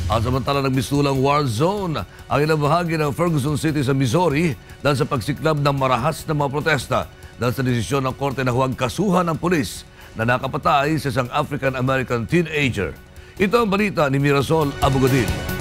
At samantala nagmisulang war zone ang ilang bahagi ng Ferguson City sa Missouri dahil sa pagsiklab ng marahas na mga protesta dahil sa desisyon ng korte na huwag kasuhan ng pulis na nakapatay sa isang African-American teenager. Ito ang balita ni Mirasol Abogadil.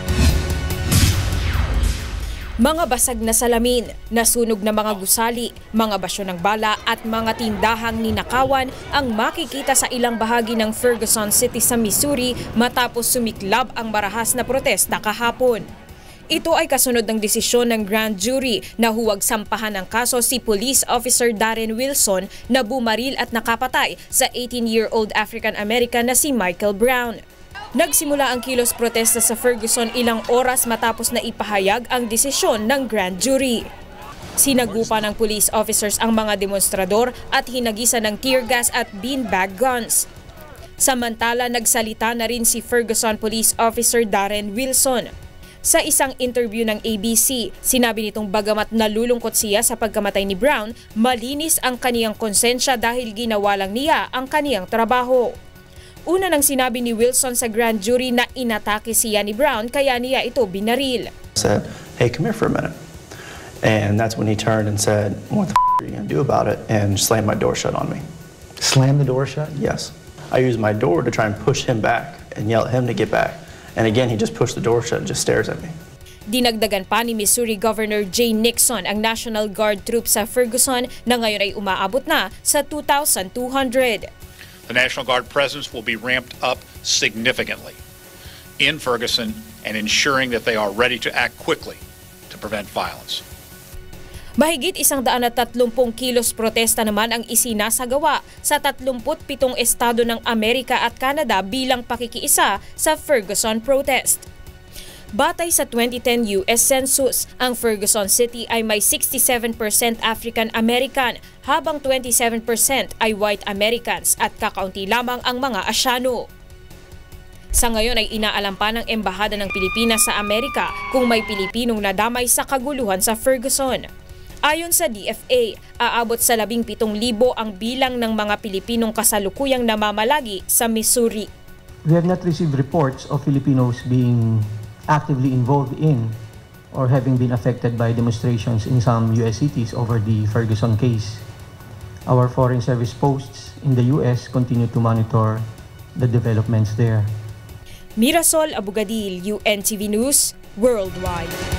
Mga basag na salamin, nasunog na mga gusali, mga basyo ng bala at mga tindahang ninakawan ang makikita sa ilang bahagi ng Ferguson City sa Missouri matapos sumiklab ang marahas na protesta kahapon. Ito ay kasunod ng desisyon ng grand jury na huwag sampahan ng kaso si Police Officer Darren Wilson na bumaril at nakapatay sa 18-year-old African-American na si Michael Brown. Nagsimula ang kilos protesta sa Ferguson ilang oras matapos na ipahayag ang desisyon ng grand jury. Sinagupa ng police officers ang mga demonstrador at hinagisan ng tear gas at beanbag guns. Samantala, nagsalita na rin si Ferguson Police Officer Darren Wilson. Sa isang interview ng ABC, sinabi nitong bagamat nalulungkot siya sa pagkamatay ni Brown, malinis ang kaniyang konsensya dahil ginawa lang niya ang kaniyang trabaho. Una nang sinabi ni Wilson sa grand jury na inatake siya ni Brown kaya niya ito binaril. Said, "Hey, come here for a minute." And that's when he turned and said, "What the f are you going to do about it?" and slammed my door shut on me. Slam the door shut? Yes. I used my door to try and push him back and yell at him to get back. And again, he just pushed the door shut and just stares at me. Dinagdagan pa ni Missouri Governor Jay Nixon ang National Guard troops sa Ferguson na ngayon ay umaabot na sa 2,200. The National Guard presence will be ramped up significantly in Ferguson and ensuring that they are ready to act quickly to prevent violence. Mahigit 130 kilos protesta naman ang isinasagawa sa 37 estado ng Amerika at Canada bilang pakikiisa sa Ferguson protest. Batay sa 2010 US Census, ang Ferguson City ay may 67% African-American habang 27% ay White Americans at kakaunti lamang ang mga Asyano. Sa ngayon ay inaalam pa ng Embahada ng Pilipinas sa Amerika kung may Pilipinong nadamay sa kaguluhan sa Ferguson. Ayon sa DFA, aabot sa 17,000 ang bilang ng mga Pilipinong kasalukuyang namamalagi sa Missouri. We have not received reports of Filipinos being actively involved in or having been affected by demonstrations in some US cities over the Ferguson case. Our foreign service posts in the US continue to monitor the developments there. Mirasol Abogadil, UNTV News, Worldwide.